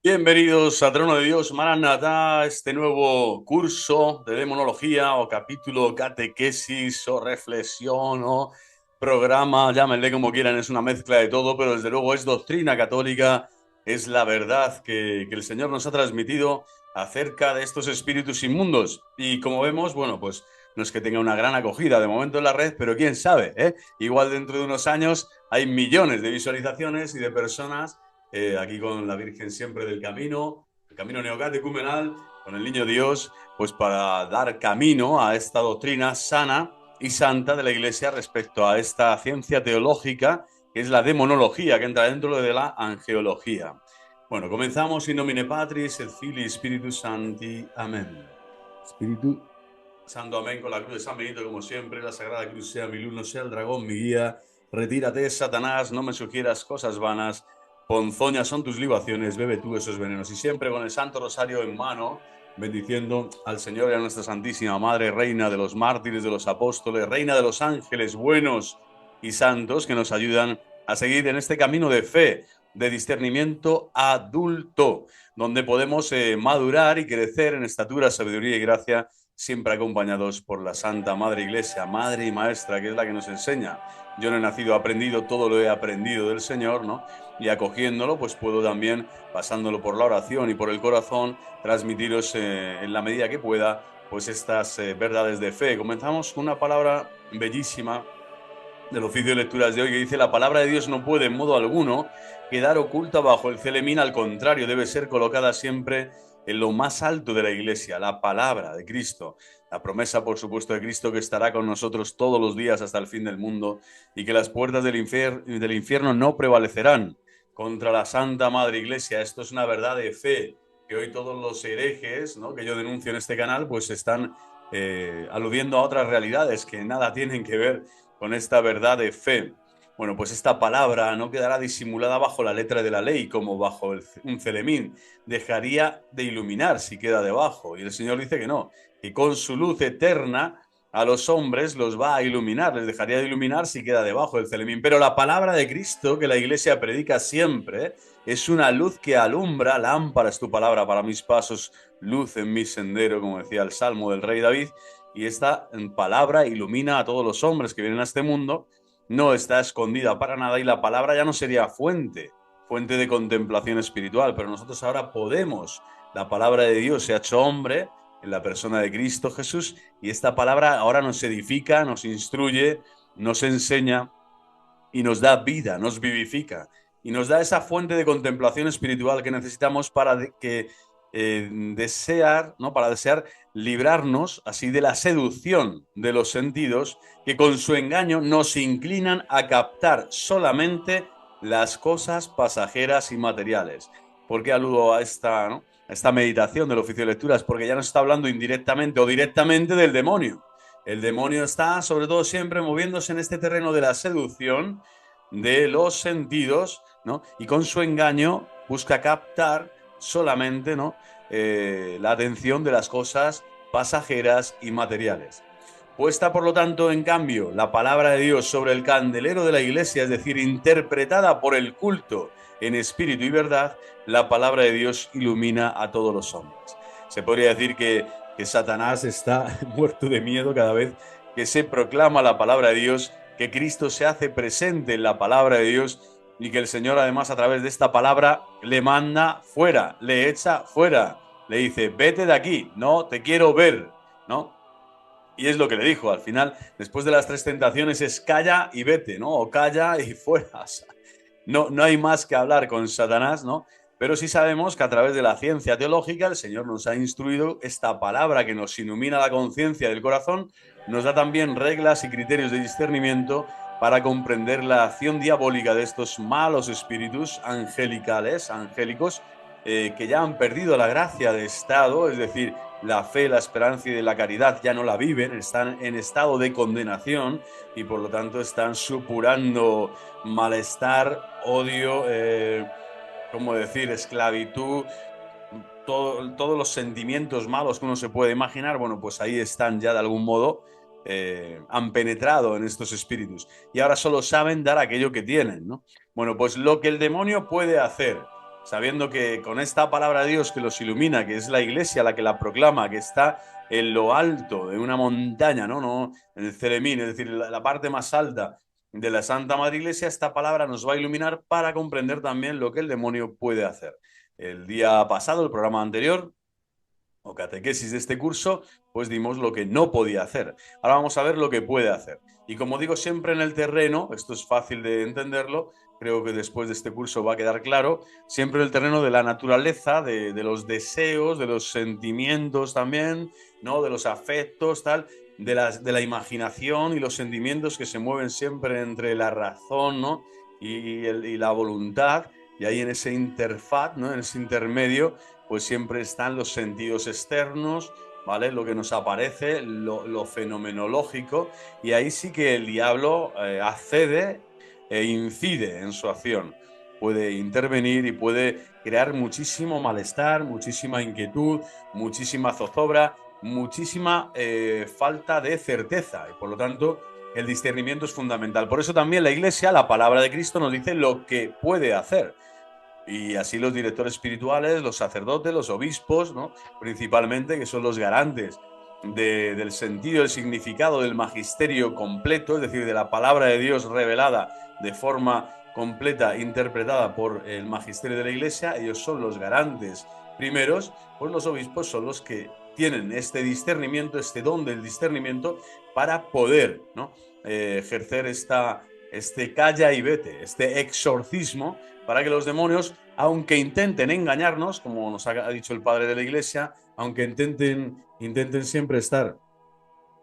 Bienvenidos a Trono de Dios, Maranatá, este nuevo curso de demonología o capítulo, catequesis o reflexión o programa, llámenle como quieran, es una mezcla de todo, pero desde luego es doctrina católica, es la verdad que el Señor nos ha transmitido acerca de estos espíritus inmundos. Y como vemos, bueno, pues no es que tenga una gran acogida de momento en la red, pero quién sabe, ¿eh? Igual dentro de unos años hay millones de visualizaciones y de personas aquí con la Virgen siempre del camino, el camino neocatecumenal, con el Niño Dios, pues para dar camino a esta doctrina sana y santa de la Iglesia respecto a esta ciencia teológica que es la demonología, que entra dentro de la angeología. Bueno, comenzamos in nomine Patris et Filii Spiritus Sancti. Amén. Espíritu Santo, amén, con la cruz de San Benito, como siempre, la Sagrada Cruz sea mi luz, no sea el dragón mi guía. Retírate, Satanás, no me sugieras cosas vanas. Ponzoñas son tus libaciones, bebe tú esos venenos. Y siempre con el Santo Rosario en mano, bendiciendo al Señor y a nuestra Santísima Madre, Reina de los mártires, de los apóstoles, Reina de los ángeles buenos y santos que nos ayudan a seguir en este camino de fe, de discernimiento adulto, donde podemos madurar y crecer en estatura, sabiduría y gracia, siempre acompañados por la Santa Madre Iglesia, Madre y Maestra, que es la que nos enseña. Yo no he nacido aprendido, todo lo he aprendido del Señor, ¿no? Y acogiéndolo, pues puedo también, pasándolo por la oración y por el corazón, transmitiros en la medida que pueda, pues estas verdades de fe. Comenzamos con una palabra bellísima del oficio de lecturas de hoy que dice: la palabra de Dios no puede en modo alguno quedar oculta bajo el celemín, al contrario, debe ser colocada siempre en lo más alto de la Iglesia, la palabra de Cristo, la promesa, por supuesto, de Cristo, que estará con nosotros todos los días hasta el fin del mundo, y que las puertas del infierno no prevalecerán contra la Santa Madre Iglesia. Esto es una verdad de fe que hoy todos los herejes, ¿no?, que yo denuncio en este canal, pues están aludiendo a otras realidades que nada tienen que ver con esta verdad de fe. Bueno, pues esta palabra no quedará disimulada bajo la letra de la ley, como bajo un celemín. Dejaría de iluminar si queda debajo. Y el Señor dice que no, que con su luz eterna a los hombres los va a iluminar, les dejaría de iluminar si queda debajo del celemín. Pero la palabra de Cristo, que la Iglesia predica siempre, es una luz que alumbra. Lámpara es tu palabra para mis pasos, luz en mi sendero, como decía el Salmo del rey David. Y esta palabra ilumina a todos los hombres que vienen a este mundo, no está escondida para nada, y la palabra ya no sería fuente de contemplación espiritual, pero nosotros ahora podemos. La palabra de Dios se ha hecho hombre en la persona de Cristo Jesús, y esta palabra ahora nos edifica, nos instruye, nos enseña y nos da vida, nos vivifica y nos da esa fuente de contemplación espiritual que necesitamos desear, ¿no?, para desear librarnos así de la seducción de los sentidos, que con su engaño nos inclinan a captar solamente las cosas pasajeras y materiales. ¿Por qué aludo a esta, ¿no?, a esta meditación del oficio de lecturas? Porque ya no está hablando indirectamente o directamente del demonio. El demonio está, sobre todo, siempre moviéndose en este terreno de la seducción de los sentidos, ¿no? Y con su engaño busca captar solamente, ¿no?, la atención de las cosas pasajeras y materiales. Puesta, por lo tanto, en cambio, la palabra de Dios sobre el candelero de la Iglesia, es decir, interpretada por el culto en espíritu y verdad, la palabra de Dios ilumina a todos los hombres. Se podría decir que Satanás está muerto de miedo cada vez que se proclama la palabra de Dios, que Cristo se hace presente en la palabra de Dios, y que el Señor, además, a través de esta palabra le manda fuera, le echa fuera, le dice: vete de aquí, no te quiero ver, ¿no? Y es lo que le dijo al final, después de las tres tentaciones, es calla y vete, ¿no? O calla y fuera. No hay más que hablar con Satanás, ¿no? Pero sí sabemos que a través de la ciencia teológica el Señor nos ha instruido esta palabra que nos ilumina la conciencia del corazón, nos da también reglas y criterios de discernimiento para comprender la acción diabólica de estos malos espíritus angélicos, que ya han perdido la gracia de estado, es decir, la fe, la esperanza y la caridad ya no la viven, están en estado de condenación y por lo tanto están supurando malestar, odio, ¿cómo decir?, esclavitud, todos los sentimientos malos que uno se puede imaginar. Bueno, pues ahí están ya de algún modo, han penetrado en estos espíritus y ahora solo saben dar aquello que tienen, ¿no? Bueno, pues lo que el demonio puede hacer sabiendo que con esta palabra de Dios que los ilumina, que es la Iglesia la que la proclama, que está en lo alto de una montaña, ¿no? En el Ceremín, es decir, la parte más alta de la Santa Madre Iglesia, esta palabra nos va a iluminar para comprender también lo que el demonio puede hacer. El día pasado, el programa anterior, o catequesis de este curso, pues dimos lo que no podía hacer. Ahora vamos a ver lo que puede hacer. Y como digo siempre en el terreno, esto es fácil de entenderlo, creo que después de este curso va a quedar claro, siempre en el terreno de la naturaleza, de los deseos, de los sentimientos también, ¿no? De los afectos, tal, de la imaginación y los sentimientos que se mueven siempre entre la razón, ¿no? Y la voluntad, y ahí en ese interfaz, ¿no? En ese intermedio, pues siempre están los sentidos externos, ¿vale? Lo que nos aparece, lo fenomenológico, y ahí sí que el diablo accede e incide en su acción. Puede intervenir y puede crear muchísimo malestar, muchísima inquietud, muchísima zozobra, muchísima falta de certeza. Y por lo tanto, el discernimiento es fundamental. Por eso también la Iglesia, la palabra de Cristo, nos dice lo que puede hacer. Y así los directores espirituales, los sacerdotes, los obispos, ¿no? Principalmente, que son los garantes del sentido, del significado del magisterio completo, es decir, de la palabra de Dios revelada de forma completa, interpretada por el magisterio de la Iglesia. Ellos son los garantes primeros, pues los obispos son los que tienen este discernimiento, este don del discernimiento para poder, ¿no? Ejercer este calla y vete, este exorcismo, para que los demonios, aunque intenten engañarnos, como nos ha dicho el padre de la Iglesia, aunque intenten siempre estar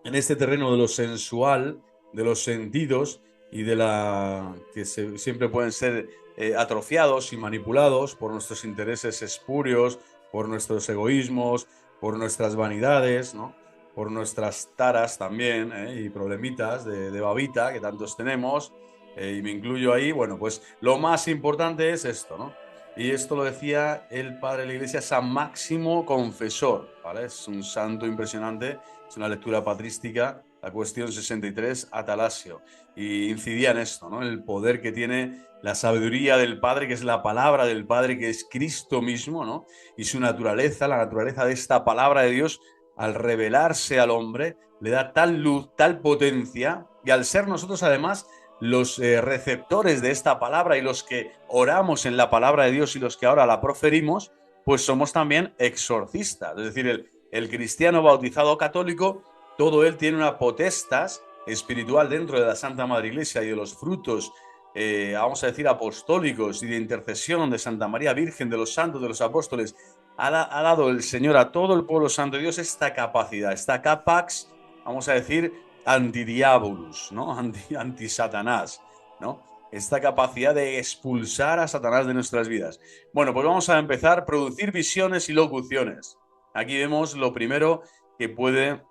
en este terreno de lo sensual, de los sentidos y de la que siempre pueden ser atrofiados y manipulados por nuestros intereses espurios, por nuestros egoísmos, por nuestras vanidades, ¿no? Por nuestras taras también, y problemitas de babita que tantos tenemos, y me incluyo ahí. Bueno, pues lo más importante es esto, ¿no? Y esto lo decía el padre de la Iglesia, San Máximo Confesor, ¿vale? Es un santo impresionante, es una lectura patrística, la cuestión 63, Atalasio, y incidía en esto, ¿no? El poder que tiene la sabiduría del Padre, que es la palabra del Padre, que es Cristo mismo, ¿no? Y su naturaleza, la naturaleza de esta palabra de Dios, al revelarse al hombre, le da tal luz, tal potencia, y al ser nosotros además los receptores de esta palabra y los que oramos en la palabra de Dios y los que ahora la proferimos, pues somos también exorcistas. Es decir, el cristiano bautizado católico, todo él tiene una potestas espiritual dentro de la Santa Madre Iglesia y de los frutos, vamos a decir, apostólicos y de intercesión de Santa María Virgen, de los santos, de los apóstoles. Ha dado el Señor a todo el pueblo santo de Dios esta capacidad, esta capax, vamos a decir, antidiabolus, ¿no? Anti-Satanás, ¿no? Esta capacidad de expulsar a Satanás de nuestras vidas. Bueno, pues vamos a empezar a producir visiones y locuciones. Aquí vemos lo primero que puede...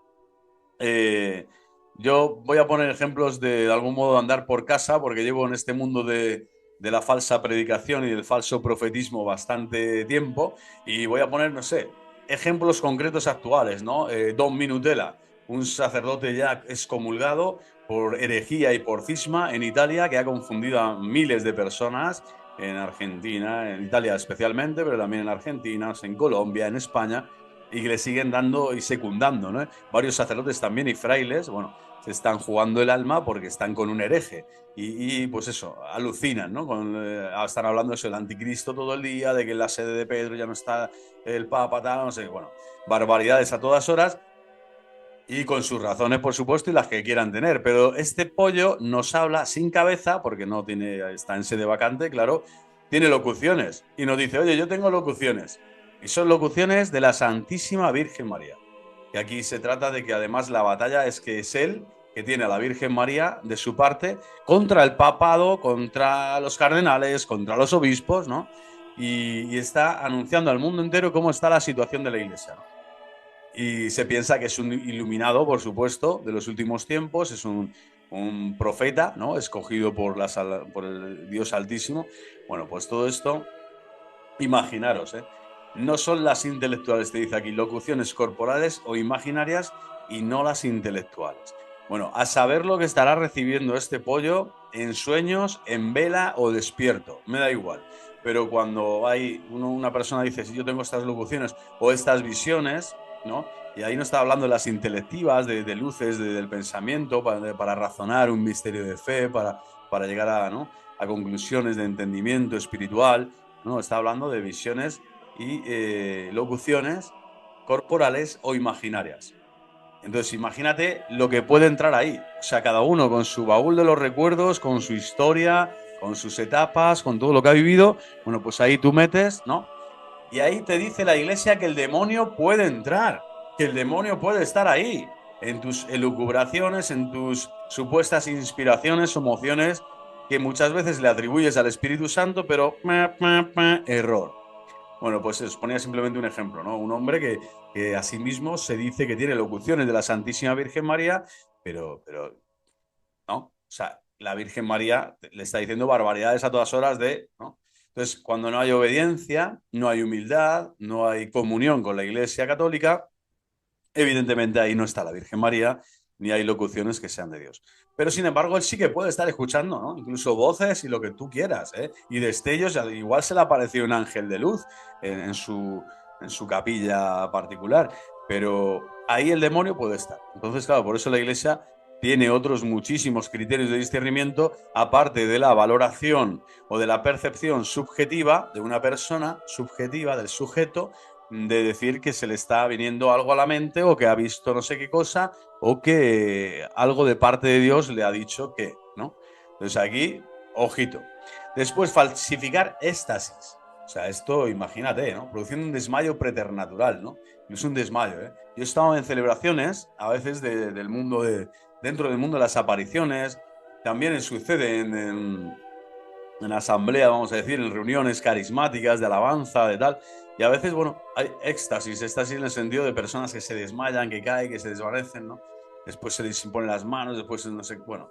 yo voy a poner ejemplos de algún modo de andar por casa, porque llevo en este mundo de la falsa predicación y del falso profetismo bastante tiempo, y voy a poner, no sé, ejemplos concretos actuales, ¿no? Don Minutela, un sacerdote ya excomulgado por herejía y por cisma en Italia, que ha confundido a miles de personas en Argentina, en Italia especialmente, pero también en Argentina, en Colombia, en España, y que le siguen dando y secundando, ¿no? Varios sacerdotes también y frailes, bueno, se están jugando el alma porque están con un hereje. Pues eso, alucinan, ¿no? Están hablando de eso, el anticristo todo el día, de que en la sede de Pedro ya no está el Papa, tal, no sé, bueno, barbaridades a todas horas y con sus razones, por supuesto, y las que quieran tener. Pero este pollo nos habla sin cabeza, porque no tiene, está en sede vacante, claro, tiene locuciones y nos dice, oye, yo tengo locuciones. Y son locuciones de la Santísima Virgen María. Que aquí se trata de que además la batalla es que es él que tiene a la Virgen María de su parte contra el papado, contra los cardenales, contra los obispos, ¿no? Y está anunciando al mundo entero cómo está la situación de la Iglesia, ¿no? Y se piensa que es un iluminado, por supuesto, de los últimos tiempos, es un profeta, ¿no? Escogido por el Dios Altísimo. Bueno, pues todo esto, imaginaros, ¿eh? No son las intelectuales, te dice aquí, locuciones corporales o imaginarias y no las intelectuales. Bueno, a saber lo que estará recibiendo este pollo en sueños, en vela o despierto, me da igual. pero cuando hay una persona dice, si yo tengo estas locuciones o estas visiones, ¿no? Y ahí no está hablando de las intelectivas, de luces, del pensamiento, para razonar un misterio de fe, para llegar a, ¿no?, a conclusiones de entendimiento espiritual, ¿no? Está hablando de visiones y locuciones corporales o imaginarias. Entonces, imagínate lo que puede entrar ahí. O sea, cada uno con su baúl de los recuerdos, con su historia, con sus etapas, con todo lo que ha vivido. Bueno, pues ahí tú metes, ¿no? Y ahí te dice la iglesia que el demonio puede entrar, que el demonio puede estar ahí, en tus elucubraciones, en tus supuestas inspiraciones o emociones que muchas veces le atribuyes al Espíritu Santo, pero error. Bueno, pues os ponía simplemente un ejemplo, ¿no? Un hombre que a sí mismo se dice que tiene locuciones de la Santísima Virgen María, pero ¿no? O sea, la Virgen María le está diciendo barbaridades a todas horas de, ¿no? Entonces, cuando no hay obediencia, no hay humildad, no hay comunión con la Iglesia Católica, evidentemente ahí no está la Virgen María, ni hay locuciones que sean de Dios. Pero sin embargo, él sí que puede estar escuchando, ¿no? Incluso voces y lo que tú quieras, ¿eh? Y destellos, igual se le apareció un ángel de luz en su capilla particular, pero ahí el demonio puede estar. Entonces, claro, por eso la Iglesia tiene otros muchísimos criterios de discernimiento, aparte de la valoración o de la percepción subjetiva de una persona, subjetiva del sujeto, de decir que se le está viniendo algo a la mente o que ha visto no sé qué cosa o que algo de parte de Dios le ha dicho que, ¿no? Entonces aquí, ojito. Después, falsificar éxtasis. O sea, esto, imagínate, ¿no? Produciendo un desmayo preternatural, ¿no? Es un desmayo, ¿eh? Yo he estado en celebraciones, a veces del mundo dentro del mundo de las apariciones, también sucede en asamblea, vamos a decir, en reuniones carismáticas de alabanza, de tal. Y a veces, bueno, hay éxtasis en el sentido de personas que se desmayan, que caen, que se desvanecen, ¿no? Después se les imponen las manos, después no sé, bueno,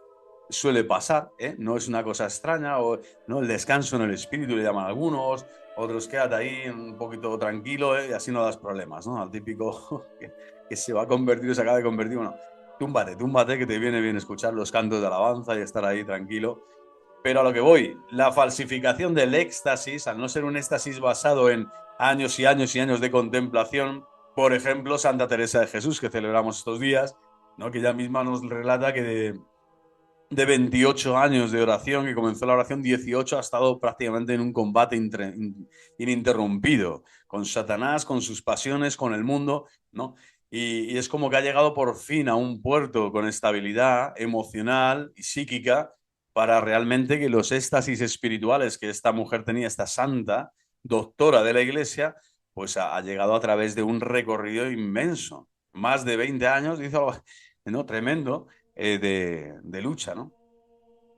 suele pasar, ¿eh? No es una cosa extraña, o no, el descanso en el espíritu le llaman algunos, otros quédate ahí un poquito tranquilo, ¿eh? Y así no das problemas, ¿no? Al típico que se va a convertir o se acaba de convertir, bueno, túmbate, que te viene bien escuchar los cantos de alabanza y estar ahí tranquilo. Pero a lo que voy, la falsificación del éxtasis, al no ser un éxtasis basado en años y años y años de contemplación, por ejemplo, Santa Teresa de Jesús, que celebramos estos días, ¿no? Que ella misma nos relata que de 28 años de oración, que comenzó la oración, 18 ha estado prácticamente en un combate ininterrumpido con Satanás, con sus pasiones, con el mundo, ¿no? Y es como que ha llegado por fin a un puerto con estabilidad emocional y psíquica para realmente que los éxtasis espirituales que esta mujer tenía, esta santa, doctora de la Iglesia, pues ha llegado a través de un recorrido inmenso. Más de 20 años, dice algo, ¿no? Tremendo, de lucha, ¿no?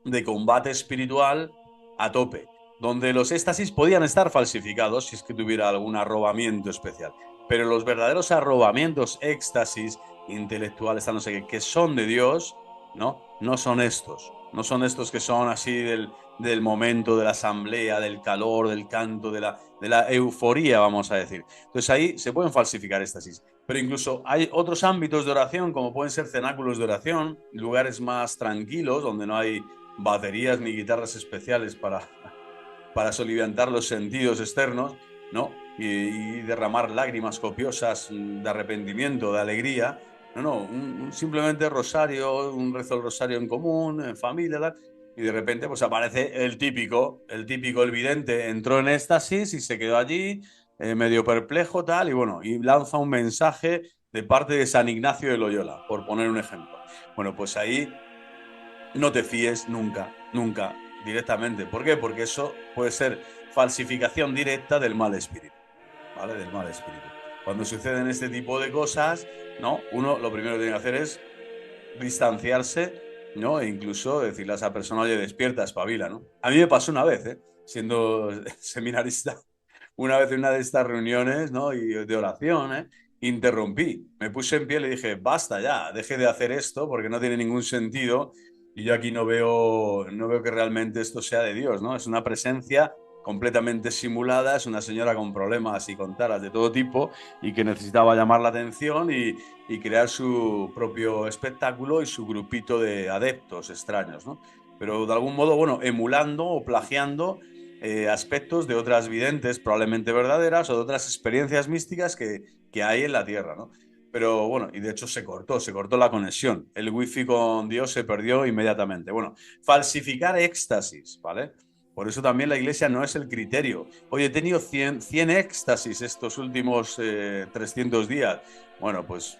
De combate espiritual a tope, donde los éxtasis podían estar falsificados si es que tuviera algún arrobamiento especial. Pero los verdaderos arrobamientos, éxtasis intelectuales, no sé qué, que son de Dios, ¿no? No son estos. No son estos que son así del momento, de la asamblea, del calor, del canto, de la euforía, vamos a decir. Entonces ahí se pueden falsificar éxtasis. Pero incluso hay otros ámbitos de oración, como pueden ser cenáculos de oración, lugares más tranquilos, donde no hay baterías ni guitarras especiales para soliviantar los sentidos externos, ¿no? Y derramar lágrimas copiosas de arrepentimiento, de alegría. No, simplemente rosario, un rezo del rosario en común, en familia, tal. Y de repente pues aparece el vidente, entró en éxtasis y se quedó allí, medio perplejo, tal, y bueno, y lanza un mensaje de parte de San Ignacio de Loyola, por poner un ejemplo. Bueno, pues ahí no te fíes nunca, nunca, directamente. ¿Por qué? Porque eso puede ser falsificación directa del mal espíritu, ¿vale? Del mal espíritu. Cuando suceden este tipo de cosas, ¿no? Uno lo primero que tiene que hacer es distanciarse, ¿no? E incluso decirle a esa persona, oye, despierta, espabila, ¿no? A mí me pasó una vez, ¿eh? Siendo seminarista, una vez en una de estas reuniones, ¿no? Y de oración, ¿eh? Interrumpí, me puse en pie y le dije, basta ya, deje de hacer esto porque no tiene ningún sentido y yo aquí no veo que realmente esto sea de Dios, ¿no? Es una presencia completamente simulada, es una señora con problemas y con taras de todo tipo y que necesitaba llamar la atención y crear su propio espectáculo y su grupito de adeptos extraños, ¿no? Pero de algún modo, bueno, emulando o plagiando aspectos de otras videntes probablemente verdaderas o de otras experiencias místicas que hay en la Tierra, ¿no? Pero bueno, y de hecho se cortó la conexión. El wifi con Dios se perdió inmediatamente. Bueno, falsificar éxtasis, ¿vale? Por eso también la iglesia no es el criterio. Oye, he tenido 100 éxtasis estos últimos 300 días. Bueno, pues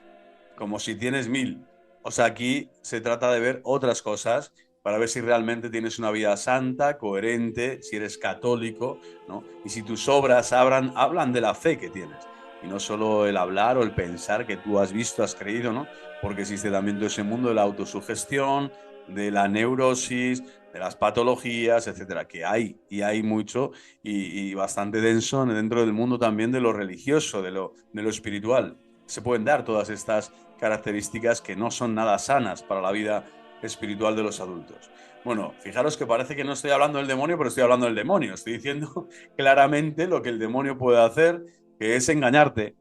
como si tienes 1000. O sea, aquí se trata de ver otras cosas para ver si realmente tienes una vida santa, coherente, si eres católico, ¿no? Y si tus obras hablan de la fe que tienes. Y no solo el hablar o el pensar que tú has visto, has creído, ¿no? Porque existe también todo ese mundo de la autosugestión, de la neurosis, de las patologías, etcétera, que hay, y hay mucho, y bastante denso dentro del mundo también de lo religioso, de lo espiritual. Se pueden dar todas estas características que no son nada sanas para la vida espiritual de los adultos. Bueno, fijaros que parece que no estoy hablando del demonio, pero estoy hablando del demonio. Estoy diciendo claramente lo que el demonio puede hacer, que es engañarte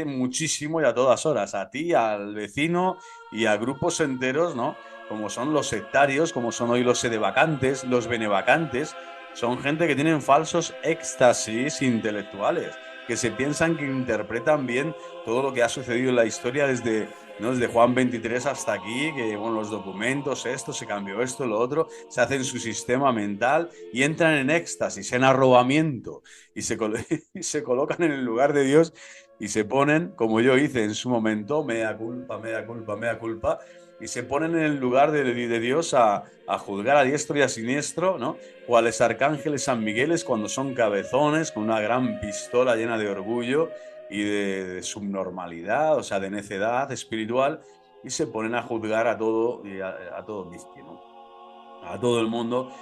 muchísimo y a todas horas, a ti, al vecino y a grupos enteros, ¿no? Como son los sectarios, como son hoy los sedevacantes, los benevacantes, son gente que tienen falsos éxtasis intelectuales, que se piensan que interpretan bien todo lo que ha sucedido en la historia desde, ¿no?, desde Juan 23 hasta aquí, que bueno, los documentos, esto, se cambió esto, lo otro, se hacen su sistema mental y entran en éxtasis, en arrobamiento, y y se colocan en el lugar de Dios y se ponen, como yo hice en su momento, mea culpa, mea culpa, mea culpa, y se ponen en el lugar de Dios a juzgar a diestro y a siniestro, ¿no? Cuales arcángeles San Migueles cuando son cabezones, con una gran pistola llena de orgullo y de subnormalidad, o sea, de necedad espiritual, y se ponen a juzgar a todo y a todo Miski, ¿no? A todo el mundo,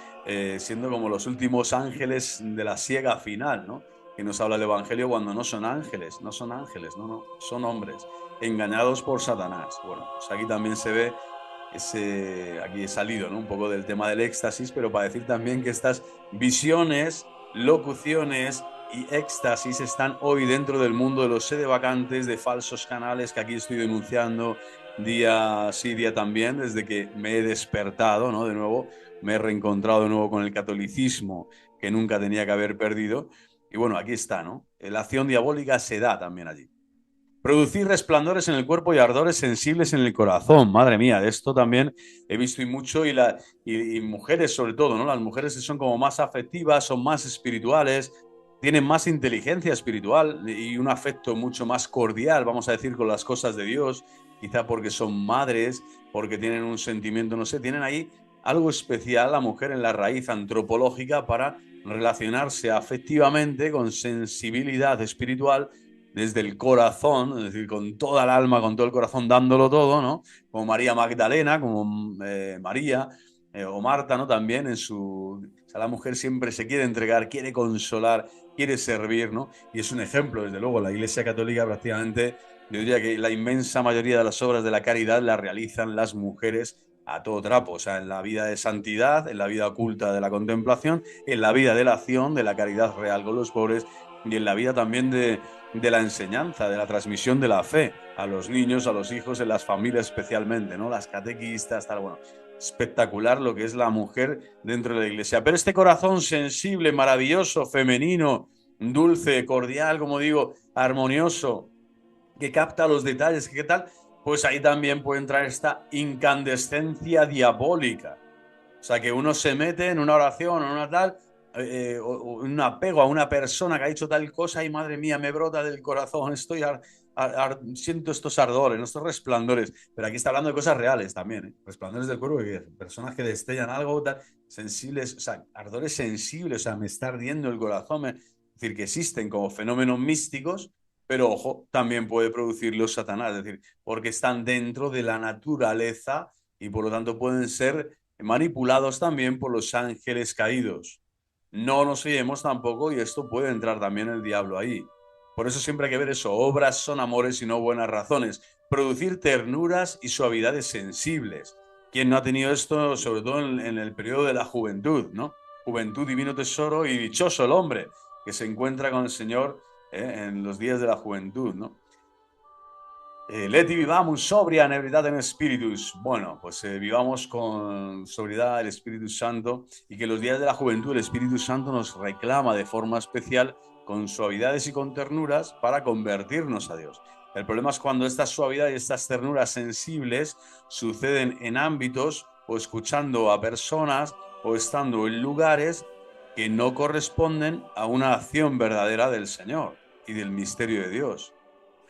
siendo como los últimos ángeles de la siega final, ¿no? Que nos habla el Evangelio cuando no son ángeles, no son ángeles, no, no, son hombres, engañados por Satanás. Bueno, pues aquí también se ve aquí he salido, ¿no?, un poco del tema del éxtasis, pero para decir también que estas visiones, locuciones y éxtasis están hoy dentro del mundo de los sedevacantes, de falsos canales que aquí estoy denunciando día sí, día también, desde que me he despertado, ¿no? De nuevo, me he reencontrado de nuevo con el catolicismo que nunca tenía que haber perdido. Y bueno, aquí está, ¿no? La acción diabólica se da también allí. Producir resplandores en el cuerpo y ardores sensibles en el corazón. Madre mía, de esto también he visto y mucho, y mujeres sobre todo, ¿no? Las mujeres son como más afectivas, son más espirituales, tienen más inteligencia espiritual y un afecto mucho más cordial, vamos a decir, con las cosas de Dios, quizá porque son madres, porque tienen un sentimiento, no sé, tienen ahí algo especial la mujer en la raíz antropológica para relacionarse afectivamente con sensibilidad espiritual desde el corazón, es decir, con toda el alma, con todo el corazón, dándolo todo, ¿no? Como María Magdalena, como María o Marta, ¿no? También o sea, la mujer siempre se quiere entregar, quiere consolar, quiere servir, ¿no? Y es un ejemplo, desde luego, la Iglesia Católica prácticamente, yo diría que la inmensa mayoría de las obras de la caridad las realizan las mujeres a todo trapo, o sea, en la vida de santidad, en la vida oculta de la contemplación, en la vida de la acción, de la caridad real con los pobres y en la vida también de la enseñanza, de la transmisión de la fe a los niños, a los hijos, en las familias especialmente, ¿no? Las catequistas, tal, bueno, espectacular lo que es la mujer dentro de la iglesia. Pero este corazón sensible, maravilloso, femenino, dulce, cordial, como digo, armonioso, que capta los detalles, ¿qué tal? Pues ahí también puede entrar esta incandescencia diabólica. O sea, que uno se mete en una oración o en una tal, o un apego a una persona que ha dicho tal cosa y madre mía, me brota del corazón, siento estos ardores, estos resplandores. Pero aquí está hablando de cosas reales también, ¿eh? Resplandores del cuerpo, personas que destellan algo tal, sensibles, o sea, ardores sensibles, o sea, me está ardiendo el corazón. Es decir, que existen como fenómenos místicos, pero ojo, también puede producirlos Satanás, es decir, porque están dentro de la naturaleza y por lo tanto pueden ser manipulados también por los ángeles caídos. No nos fiemos tampoco, y esto puede entrar también el diablo ahí. Por eso siempre hay que ver eso, obras son amores y no buenas razones. Producir ternuras y suavidades sensibles. ¿Quién no ha tenido esto, sobre todo en el periodo de la juventud, ¿no? Juventud, divino tesoro, y dichoso el hombre que se encuentra con el Señor en los días de la juventud, ¿no? Leti vivamus sobria en ebritate spiritus. Bueno, pues vivamos con sobriedad el Espíritu Santo y que los días de la juventud el Espíritu Santo nos reclama de forma especial con suavidades y con ternuras para convertirnos a Dios. El problema es cuando estas suavidades y estas ternuras sensibles suceden en ámbitos o escuchando a personas o estando en lugares que no corresponden a una acción verdadera del Señor y del misterio de Dios.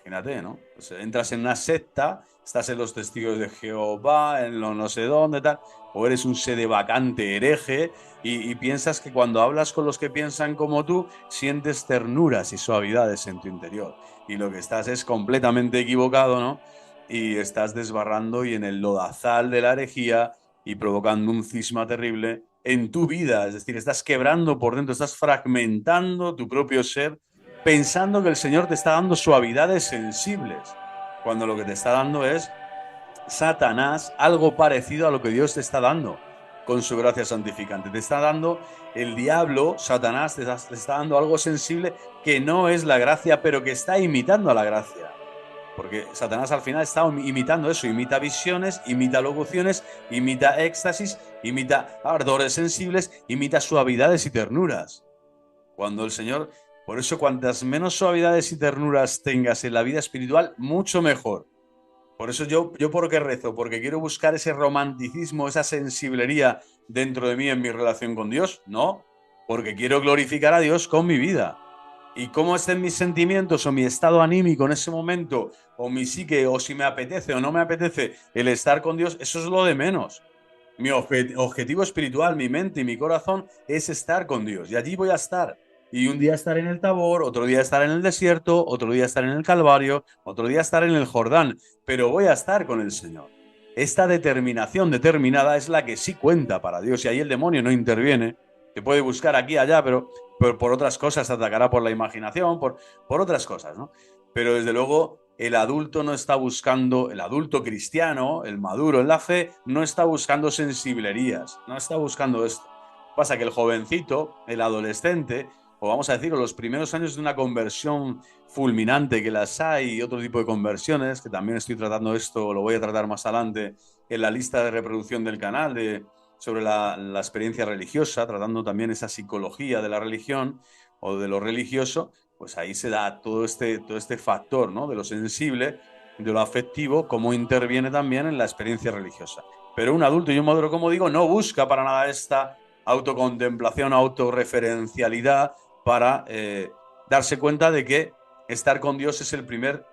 Imagínate, ¿no? Pues entras en una secta, estás en los testigos de Jehová, en lo no sé dónde, tal, o eres un sedevacante hereje y piensas que cuando hablas con los que piensan como tú, sientes ternuras y suavidades en tu interior. Y lo que estás es completamente equivocado, ¿no? Y estás desbarrando y en el lodazal de la herejía y provocando un cisma terrible en tu vida. Es decir, estás quebrando por dentro, estás fragmentando tu propio ser pensando que el Señor te está dando suavidades sensibles, cuando lo que te está dando es Satanás, algo parecido a lo que Dios te está dando con su gracia santificante. Te está dando el diablo, Satanás, te está dando algo sensible que no es la gracia, pero que está imitando a la gracia. Porque Satanás al final está imitando eso, imita visiones, imita locuciones, imita éxtasis, imita ardores sensibles, imita suavidades y ternuras. Cuando el Señor, por eso cuantas menos suavidades y ternuras tengas en la vida espiritual, mucho mejor. Por eso yo por qué rezo, porque quiero buscar ese romanticismo, esa sensiblería dentro de mí en mi relación con Dios, no, porque quiero glorificar a Dios con mi vida. Y cómo estén mis sentimientos o mi estado anímico en ese momento, o mi psique, o si me apetece o no me apetece el estar con Dios, eso es lo de menos. Mi objetivo espiritual, mi mente y mi corazón es estar con Dios. Y allí voy a estar. Y un día estar en el Tabor, otro día estar en el desierto, otro día estar en el Calvario, otro día estar en el Jordán. Pero voy a estar con el Señor. Esta determinación determinada es la que sí cuenta para Dios. Y ahí el demonio no interviene. Te puede buscar aquí y allá, pero por otras cosas te atacará por la imaginación, por otras cosas, ¿no? Pero desde luego el adulto no está buscando, el adulto cristiano, el maduro en la fe, no está buscando sensiblerías, no está buscando esto. Pasa que el jovencito, el adolescente, o vamos a decirlo, los primeros años de una conversión fulminante que las hay y otro tipo de conversiones, que también estoy tratando esto, lo voy a tratar más adelante en la lista de reproducción del canal sobre la experiencia religiosa, tratando también esa psicología de la religión o de lo religioso, pues ahí se da todo este factor, ¿no? De lo sensible, de lo afectivo, cómo interviene también en la experiencia religiosa. Pero un adulto y un maduro, como digo, no busca para nada esta autocontemplación, autorreferencialidad para darse cuenta de que estar con Dios es el primer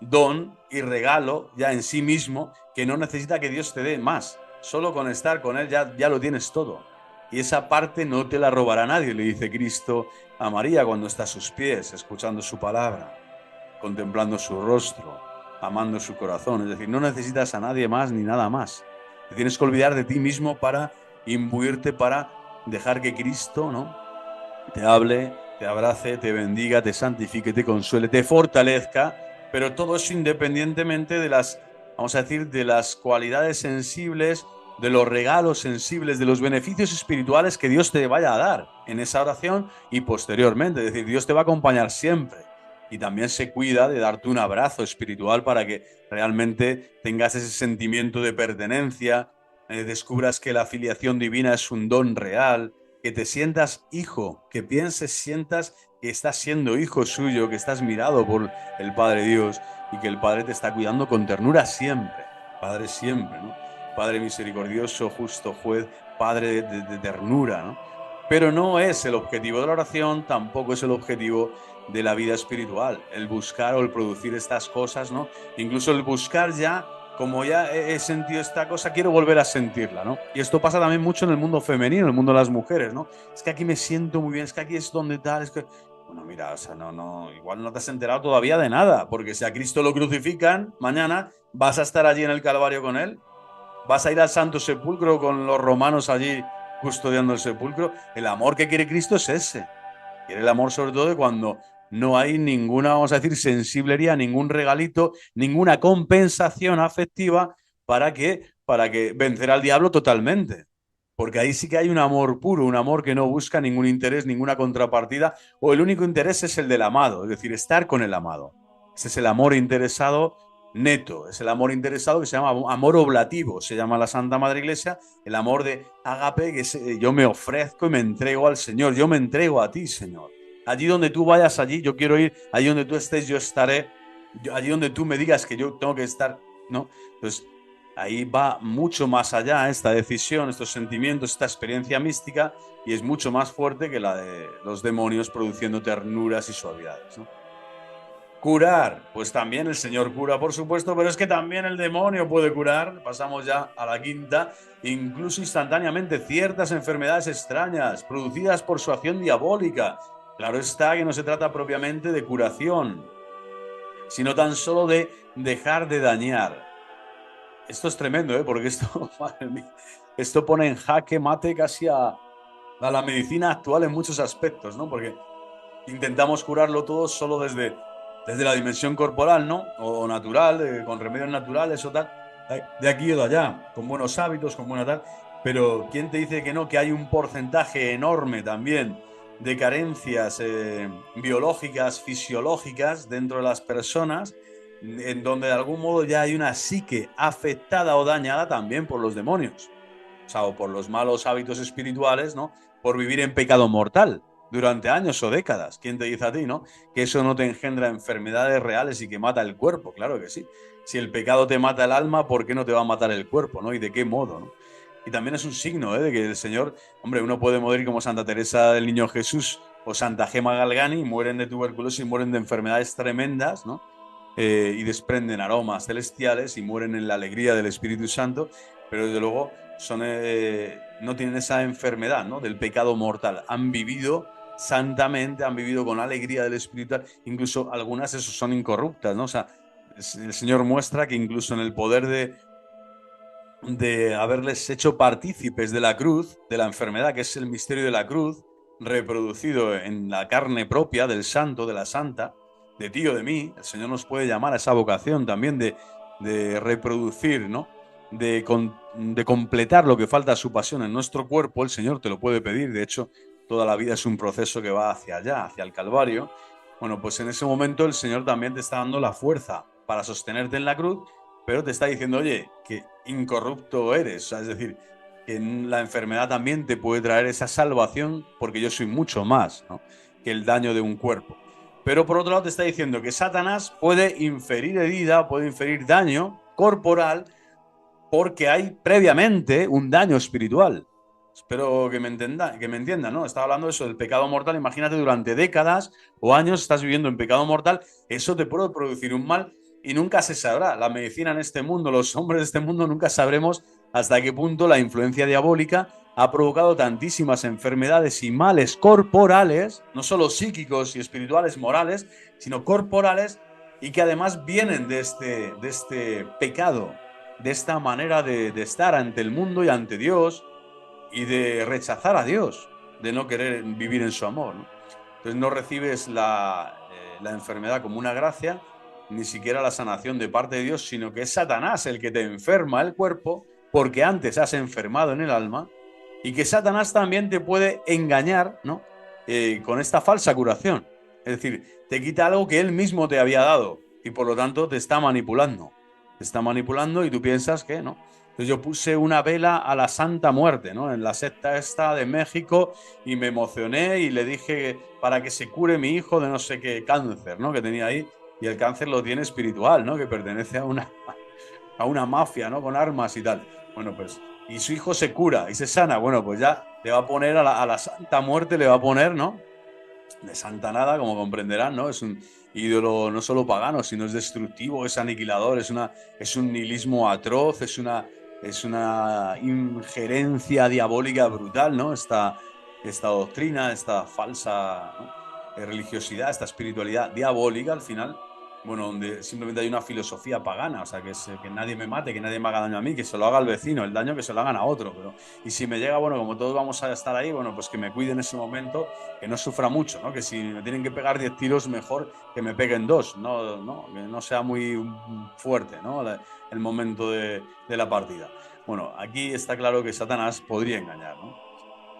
don y regalo ya en sí mismo, que no necesita que Dios te dé más. Solo con estar con Él ya lo tienes todo. Y esa parte no te la robará nadie, le dice Cristo a María cuando está a sus pies, escuchando su palabra, contemplando su rostro, amando su corazón. Es decir, no necesitas a nadie más ni nada más. Te tienes que olvidar de ti mismo para imbuirte, para dejar que Cristo, ¿no?, te hable, te abrace, te bendiga, te santifique, te consuele, te fortalezca, pero todo eso independientemente de las, vamos a decir, de las cualidades sensibles, de los regalos sensibles, de los beneficios espirituales que Dios te vaya a dar en esa oración y posteriormente. Es decir, Dios te va a acompañar siempre y también se cuida de darte un abrazo espiritual para que realmente tengas ese sentimiento de pertenencia, descubras que la filiación divina es un don real, que te sientas hijo, que pienses, sientas que estás siendo hijo suyo, que estás mirado por el Padre Dios y que el Padre te está cuidando con ternura siempre. Padre siempre, ¿no? Padre misericordioso, justo juez, Padre de ternura, ¿no? Pero no es el objetivo de la oración, tampoco es el objetivo de la vida espiritual, el buscar o el producir estas cosas, ¿no? Incluso el buscar ya, como ya he sentido esta cosa, quiero volver a sentirla, ¿no? Y esto pasa también mucho en el mundo femenino, en el mundo de las mujeres, ¿no? Es que aquí me siento muy bien, es que aquí es donde tal, es que... Bueno, mira, o sea, igual no te has enterado todavía de nada, porque si a Cristo lo crucifican mañana, vas a estar allí en el Calvario con Él, vas a ir al Santo Sepulcro con los romanos allí custodiando el sepulcro. El amor que quiere Cristo es ese. Quiere el amor sobre todo de cuando no hay ninguna, vamos a decir, sensiblería, ningún regalito, ninguna compensación afectiva para que vencer al diablo totalmente. Porque ahí sí que hay un amor puro, un amor que no busca ningún interés, ninguna contrapartida, o el único interés es el del amado, es decir, estar con el amado. Ese es el amor interesado neto, es el amor interesado que se llama amor oblativo, se llama la Santa Madre Iglesia, el amor de ágape, que es, yo me ofrezco y me entrego al Señor, yo me entrego a ti, Señor. Allí donde tú vayas, allí yo quiero ir, allí donde tú estés, yo estaré, allí donde tú me digas que yo tengo que estar, ¿no? Entonces, ahí va mucho más allá esta decisión, estos sentimientos, esta experiencia mística, y es mucho más fuerte que la de los demonios produciendo ternuras y suavidades, ¿no? Curar, pues también el Señor cura, por supuesto, pero es que también el demonio puede curar. Pasamos ya a la quinta, incluso instantáneamente, ciertas enfermedades extrañas producidas por su acción diabólica. Claro está que no se trata propiamente de curación, sino tan solo de dejar de dañar. Esto es tremendo, ¿eh? Porque esto, madre mía, esto pone en jaque mate casi a la medicina actual en muchos aspectos, ¿no? Porque intentamos curarlo todo solo desde la dimensión corporal, ¿no? O natural, con remedios naturales o tal, de aquí o de allá, con buenos hábitos, con buena tal. Pero ¿quién te dice que no? Que hay un porcentaje enorme también de carencias biológicas, fisiológicas dentro de las personas, en donde de algún modo ya hay una psique afectada o dañada también por los demonios, o sea, o por los malos hábitos espirituales, ¿no? Por vivir en pecado mortal durante años o décadas. ¿Quién te dice a ti, no? Que eso no te engendra enfermedades reales y que mata el cuerpo. Claro que sí. Si el pecado te mata el alma, ¿por qué no te va a matar el cuerpo, no? ¿Y de qué modo, no? Y también es un signo, de que el Señor, hombre, uno puede morir como Santa Teresa del Niño Jesús o Santa Gema Galgani, mueren de tuberculosis, mueren de enfermedades tremendas, ¿no? Y desprenden aromas celestiales y mueren en la alegría del Espíritu Santo, pero desde luego no tienen esa enfermedad, ¿no? Del pecado mortal. Han vivido santamente, han vivido con alegría del Espíritu, incluso algunas eso son incorruptas, ¿no? O sea, el Señor muestra que incluso en el poder de haberles hecho partícipes de la cruz, de la enfermedad, que es el misterio de la cruz, reproducido en la carne propia del santo, de la santa, de ti o de mí, el Señor nos puede llamar a esa vocación también de reproducir, ¿no? De completar lo que falta a su pasión en nuestro cuerpo. El Señor te lo puede pedir, de hecho, toda la vida es un proceso que va hacia allá, hacia el Calvario. Bueno, pues en ese momento el Señor también te está dando la fuerza para sostenerte en la cruz, pero te está diciendo, oye, que incorrupto eres. O sea, es decir, que la enfermedad también te puede traer esa salvación, porque yo soy mucho más, ¿no? Que el daño de un cuerpo. Pero por otro lado te está diciendo que Satanás puede inferir herida, puede inferir daño corporal, porque hay previamente un daño espiritual. Espero que me entiendan, ¿no? Estaba hablando de eso, del pecado mortal. Imagínate, durante décadas o años estás viviendo en pecado mortal, eso te puede producir un mal y nunca se sabrá. La medicina en este mundo, los hombres de este mundo, nunca sabremos hasta qué punto la influencia diabólica ha provocado tantísimas enfermedades y males corporales, no solo psíquicos y espirituales, morales, sino corporales, y que además vienen de este pecado, de esta manera de estar ante el mundo y ante Dios, y de rechazar a Dios, de no querer vivir en su amor, ¿no? Entonces no recibes la enfermedad como una gracia, ni siquiera la sanación de parte de Dios, sino que es Satanás el que te enferma el cuerpo, porque antes has enfermado en el alma, y que Satanás también te puede engañar, ¿no? Con esta falsa curación. Es decir, te quita algo que él mismo te había dado, y por lo tanto te está manipulando. Te está manipulando y tú piensas que, ¿no? Entonces yo puse una vela a la Santa Muerte, ¿no? En la secta esta de México, y me emocioné y le dije para que se cure mi hijo de no sé qué cáncer, ¿no? Que tenía ahí, y el cáncer lo tiene espiritual, ¿no? Que pertenece a una mafia, ¿no? Con armas y tal. Bueno, pues, y su hijo se cura y se sana, bueno, pues ya le va a poner a la Santa Muerte, le va a poner, ¿no? De santa nada, como comprenderán, ¿no? Es un ídolo no solo pagano, sino es destructivo, es aniquilador, es un nihilismo atroz, es una injerencia diabólica brutal, ¿no? Esta doctrina, esta falsa, ¿no? Religiosidad, esta espiritualidad diabólica, al final, bueno, donde simplemente hay una filosofía pagana, o sea, que es que nadie me mate, que nadie me haga daño a mí, que se lo haga al vecino, el daño que se lo hagan a otro, pero y si me llega, bueno, como todos vamos a estar ahí, bueno, pues que me cuide en ese momento, que no sufra mucho, ¿no? Que si me tienen que pegar 10 tiros, mejor que me peguen 2, que no sea muy fuerte, ¿no? El momento de la partida. Bueno, aquí está claro que Satanás podría engañar, ¿no?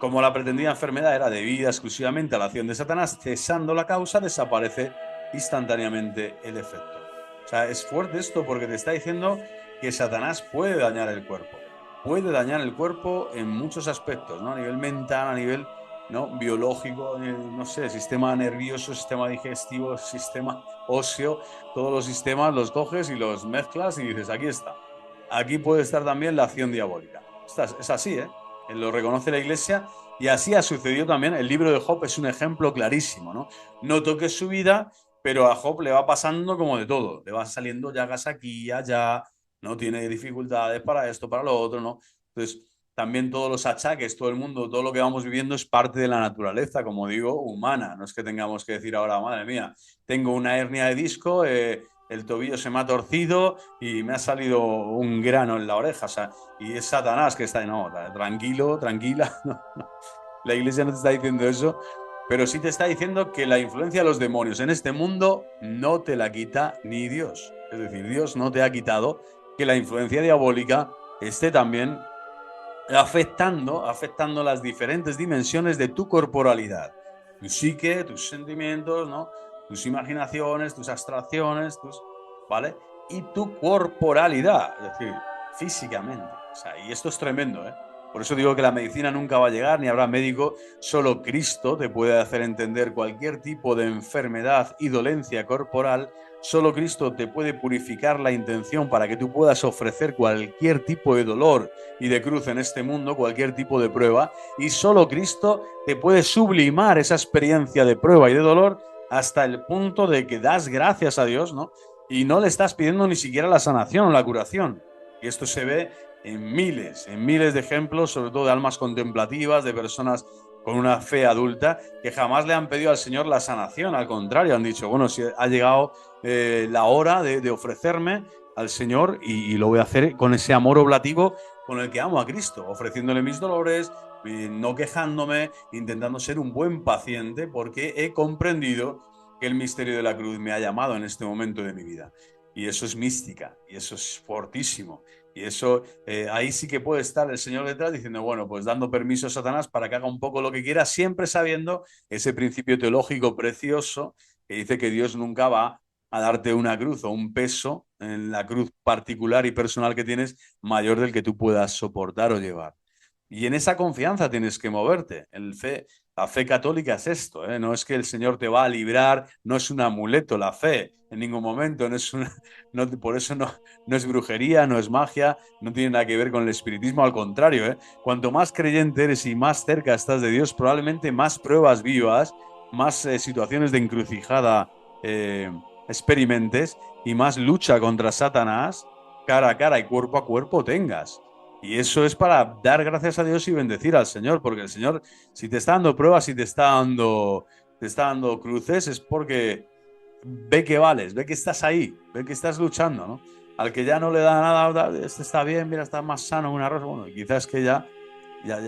Como la pretendida enfermedad era debida exclusivamente a la acción de Satanás, cesando la causa, desaparece instantáneamente el efecto. O sea, es fuerte esto porque te está diciendo que Satanás puede dañar el cuerpo. Puede dañar el cuerpo en muchos aspectos, ¿no? A nivel mental, a nivel, ¿no?, biológico, no sé, sistema nervioso, sistema digestivo, sistema óseo, todos los sistemas los coges y los mezclas y dices, aquí está. Aquí puede estar también la acción diabólica. Es así, ¿eh? Lo reconoce la Iglesia y así ha sucedido también. El libro de Job es un ejemplo clarísimo, ¿no? No toques su vida, pero a Job le va pasando como de todo. Le van saliendo llagas aquí y allá, no tiene dificultades para esto, para lo otro, ¿no? Entonces, también todos los achaques, todo el mundo, todo lo que vamos viviendo es parte de la naturaleza, como digo, humana. No es que tengamos que decir ahora, madre mía, tengo una hernia de disco, el tobillo se me ha torcido y me ha salido un grano en la oreja, o sea, y es Satanás que está ahí, no, tranquilo, tranquila, no, no. La Iglesia no te está diciendo eso, pero sí te está diciendo que la influencia de los demonios en este mundo no te la quita ni Dios. Es decir, Dios no te ha quitado que la influencia diabólica esté también afectando las diferentes dimensiones de tu corporalidad. Tu psique, tus sentimientos, ¿no? Tus imaginaciones, tus abstracciones, ¿vale? Y tu corporalidad, es decir, físicamente. O sea, y esto es tremendo, ¿eh? Por eso digo que la medicina nunca va a llegar, ni habrá médico, solo Cristo te puede hacer entender cualquier tipo de enfermedad y dolencia corporal. Solo Cristo te puede purificar la intención para que tú puedas ofrecer cualquier tipo de dolor y de cruz en este mundo, cualquier tipo de prueba, y solo Cristo te puede sublimar esa experiencia de prueba y de dolor hasta el punto de que das gracias a Dios, ¿no? Y no le estás pidiendo ni siquiera la sanación o la curación. Y esto se ve en miles de ejemplos, sobre todo de almas contemplativas, de personas con una fe adulta, que jamás le han pedido al Señor la sanación. Al contrario, han dicho, bueno, si ha llegado la hora de ofrecerme al Señor y lo voy a hacer con ese amor oblativo con el que amo a Cristo, ofreciéndole mis dolores, no quejándome, intentando ser un buen paciente, porque he comprendido que el misterio de la cruz me ha llamado en este momento de mi vida. Y eso es mística, y eso es fortísimo. Y eso, ahí sí que puede estar el Señor detrás diciendo, bueno, pues dando permiso a Satanás para que haga un poco lo que quiera, siempre sabiendo ese principio teológico precioso que dice que Dios nunca va a darte una cruz o un peso en la cruz particular y personal que tienes mayor del que tú puedas soportar o llevar. Y en esa confianza tienes que moverte. La fe católica es esto, ¿eh? No es que el Señor te va a librar, no es un amuleto la fe, en ningún momento, por eso no es brujería, no es magia, no tiene nada que ver con el espiritismo, al contrario, ¿eh? Cuanto más creyente eres y más cerca estás de Dios, probablemente más pruebas vivas, más situaciones de encrucijada experimentes y más lucha contra Satanás cara a cara y cuerpo a cuerpo tengas. Y eso es para dar gracias a Dios y bendecir al Señor, porque el Señor, si te está dando pruebas, si te está dando cruces, es porque ve que vales, ve que estás ahí, ve que estás luchando, ¿no? Al que ya no le da nada, este está bien, mira, está más sano, un arroz, bueno, quizás que ya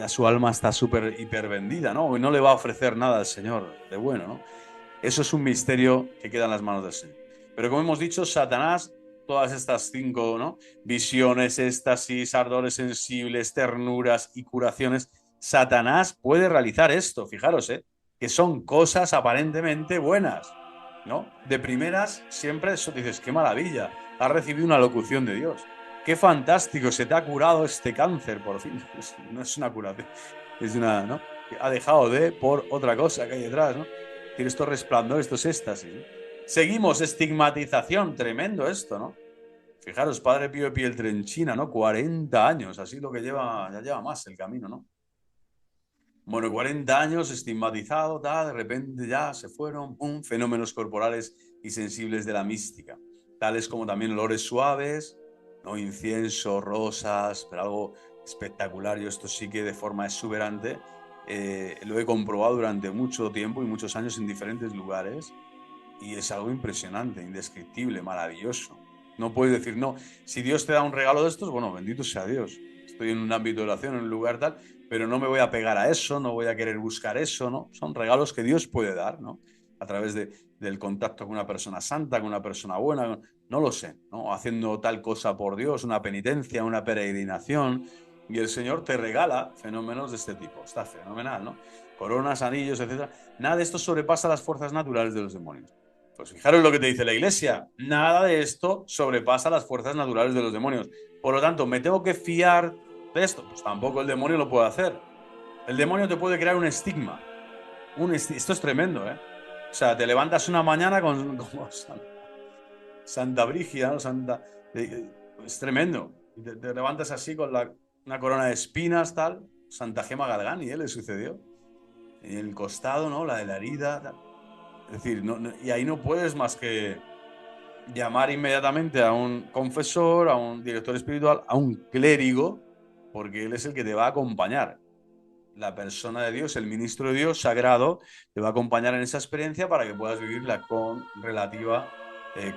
su alma está súper hiper vendida, ¿no? Y no le va a ofrecer nada al Señor de bueno, ¿no? Eso es un misterio que queda en las manos del Señor. Pero como hemos dicho, Satanás, todas estas 5, ¿no?, visiones, éxtasis, ardores sensibles, ternuras y curaciones, Satanás puede realizar esto, fijaros, que son cosas aparentemente buenas, ¿no? De primeras, siempre eso dices, qué maravilla, has recibido una locución de Dios. Qué fantástico, se te ha curado este cáncer, por fin. No es una curación, es una, ¿no? Ha dejado por otra cosa que hay detrás, ¿no? Tiene estos resplandores, estos éxtasis, ¿no? Seguimos, estigmatización, tremendo esto, ¿no? Fijaros, Padre Pío de Pietrelcina, ¿no? 40 años, así lo que lleva, ya lleva más el camino, ¿no? Bueno, 40 años estigmatizado, tal, de repente ya se fueron, fenómenos corporales y sensibles de la mística, tales como también olores suaves, ¿no? Incienso, rosas, pero algo espectacular. Yo esto sí que de forma exuberante lo he comprobado durante mucho tiempo y muchos años en diferentes lugares y es algo impresionante, indescriptible, maravilloso. No puedes decir, no, si Dios te da un regalo de estos, bueno, bendito sea Dios. Estoy en un ámbito de oración, en un lugar tal, pero no me voy a pegar a eso, no voy a querer buscar eso, ¿no? Son regalos que Dios puede dar, ¿no? A través del contacto con una persona santa, con una persona buena, no lo sé, ¿no? Haciendo tal cosa por Dios, una penitencia, una peregrinación, y el Señor te regala fenómenos de este tipo. Está fenomenal, ¿no? Coronas, anillos, etcétera. Nada de esto sobrepasa las fuerzas naturales de los demonios. Pues fijaros lo que te dice la Iglesia. Nada de esto sobrepasa las fuerzas naturales de los demonios. Por lo tanto, ¿me tengo que fiar de esto? Pues tampoco el demonio lo puede hacer. El demonio te puede crear un estigma. Esto es tremendo, ¿eh? O sea, te levantas una mañana como Santa Brígida, ¿no? Es tremendo. Y te levantas así con una corona de espinas, tal. Santa Gema Galgani, ¿eh? Le sucedió. En el costado, ¿no? La de la herida, tal. Es decir, y ahí no puedes más que llamar inmediatamente a un confesor, a un director espiritual, a un clérigo, porque él es el que te va a acompañar. La persona de Dios, el ministro de Dios sagrado, te va a acompañar en esa experiencia para que puedas vivirla con relativa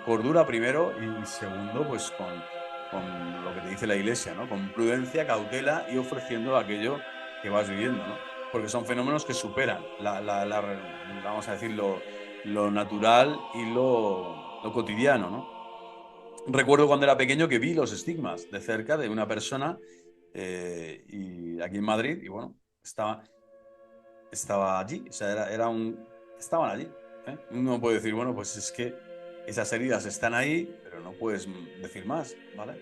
cordura primero y segundo, pues con lo que te dice la Iglesia, ¿no? Con prudencia, cautela y ofreciendo aquello que vas viviendo, ¿no? Porque son fenómenos que superan vamos a decir, lo natural y lo cotidiano, ¿no? Recuerdo cuando era pequeño que vi los estigmas de cerca de una persona y aquí en Madrid, y bueno, estaba allí, o sea, estaban allí. ¿Eh? Uno puede decir, bueno, pues es que esas heridas están ahí, pero no puedes decir más, ¿vale?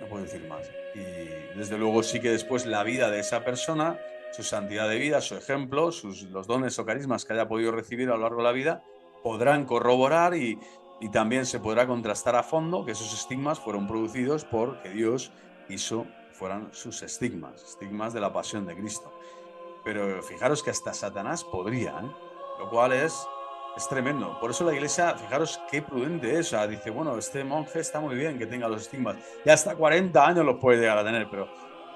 No puedo decir más. Y desde luego sí que después la vida de esa persona, su santidad de vida, su ejemplo, los dones o carismas que haya podido recibir a lo largo de la vida, podrán corroborar y también se podrá contrastar a fondo que esos estigmas fueron producidos porque Dios quiso que fueran sus estigmas de la pasión de Cristo. Pero fijaros que hasta Satanás podría, ¿eh? Lo cual es tremendo. Por eso la Iglesia, fijaros qué prudente es. O sea, dice, bueno, este monje está muy bien que tenga los estigmas. Y hasta 40 años los puede llegar a tener,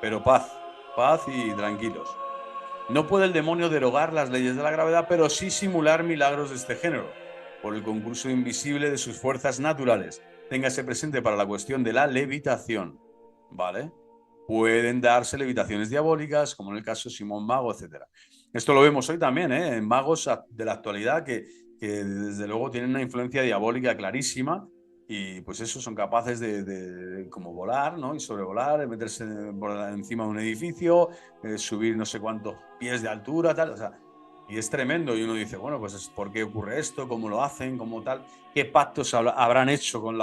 pero paz y tranquilos. No puede el demonio derogar las leyes de la gravedad, pero sí simular milagros de este género, por el concurso invisible de sus fuerzas naturales. Téngase presente para la cuestión de la levitación, ¿vale? Pueden darse levitaciones diabólicas, como en el caso de Simón Mago, etc. Esto lo vemos hoy también, ¿eh? En magos de la actualidad que desde luego tienen una influencia diabólica clarísima y pues eso, son capaces de como volar, ¿no? Y sobrevolar, meterse por encima de un edificio, subir no sé cuántos pies de altura, tal, o sea, y es tremendo. Y uno dice, bueno, pues ¿por qué ocurre esto? ¿Cómo lo hacen? ¿Cómo tal? ¿Qué pactos habrán hecho con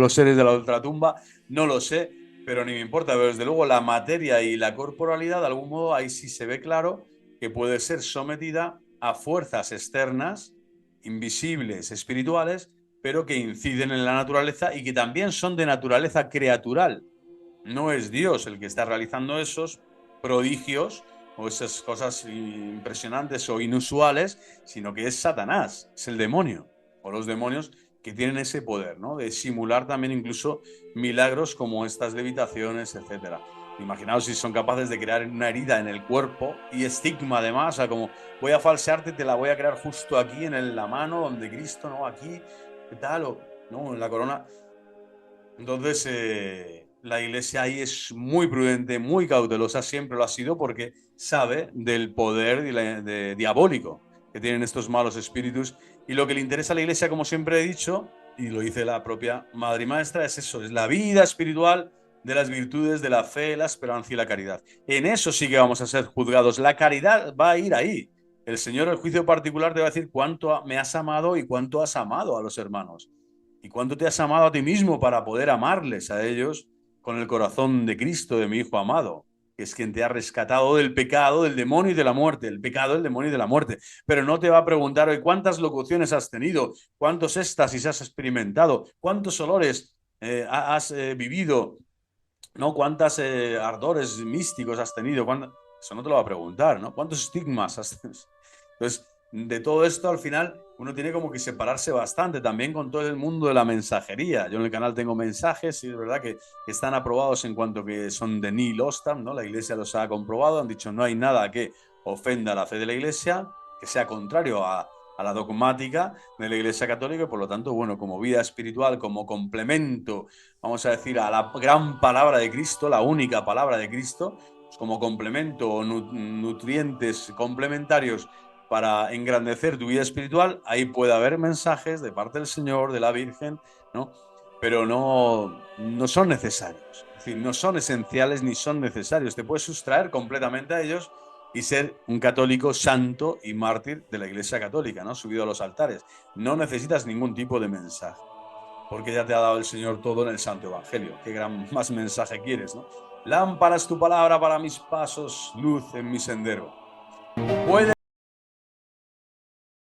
los seres de la ultratumba? No lo sé, pero ni me importa. Pero desde luego la materia y la corporalidad, de algún modo, ahí sí se ve claro que puede ser sometida a fuerzas externas, invisibles, espirituales, pero que inciden en la naturaleza y que también son de naturaleza creatural. No es Dios el que está realizando esos prodigios o esas cosas impresionantes o inusuales, sino que es Satanás, es el demonio, o los demonios que tienen ese poder, ¿no? De simular también incluso milagros como estas levitaciones, etcétera. Imaginaos si son capaces de crear una herida en el cuerpo y estigma además, o sea, como voy a falsearte, te la voy a crear justo aquí en la mano, donde Cristo, ¿no? Aquí, ¿qué tal? O, ¿no? En la corona. Entonces, la Iglesia ahí es muy prudente, muy cautelosa, siempre lo ha sido porque sabe del poder diabólico que tienen estos malos espíritus. Y lo que le interesa a la Iglesia, como siempre he dicho, y lo dice la propia Madre y Maestra, es eso, es la vida espiritual de las virtudes de la fe, la esperanza y la caridad. En eso sí que vamos a ser juzgados. La caridad va a ir ahí. El Señor, el juicio particular, te va a decir cuánto me has amado y cuánto has amado a los hermanos. ¿Y cuánto te has amado a ti mismo para poder amarles a ellos con el corazón de Cristo, de mi Hijo amado? Que es quien te ha rescatado del pecado, del demonio y de la muerte. El pecado, el demonio y de la muerte. Pero no te va a preguntar hoy cuántas locuciones has tenido, cuántos éxtasis has experimentado, cuántos olores has vivido, ¿no? Cuántos ardores místicos has tenido. Eso no te lo va a preguntar, ¿no? ¿Cuántos estigmas has tenido? Entonces, de todo esto, al final, uno tiene como que separarse bastante también con todo el mundo de la mensajería. Yo en el canal tengo mensajes y es verdad que están aprobados en cuanto que son de Nihil Ostam, ¿no? La Iglesia los ha comprobado, han dicho no hay nada que ofenda la fe de la Iglesia, que sea contrario a la dogmática de la Iglesia Católica y por lo tanto, bueno, como vida espiritual, como complemento, vamos a decir, a la gran palabra de Cristo, la única palabra de Cristo, pues como complemento o nutrientes complementarios para engrandecer tu vida espiritual, ahí puede haber mensajes de parte del Señor, de la Virgen, ¿no? Pero no son necesarios. Es decir, no son esenciales ni son necesarios. Te puedes sustraer completamente a ellos y ser un católico santo y mártir de la Iglesia Católica, ¿no? Subido a los altares. No necesitas ningún tipo de mensaje, porque ya te ha dado el Señor todo en el Santo Evangelio. ¿Qué gran más mensaje quieres, no? Lámpara es tu palabra para mis pasos, luz en mi sendero.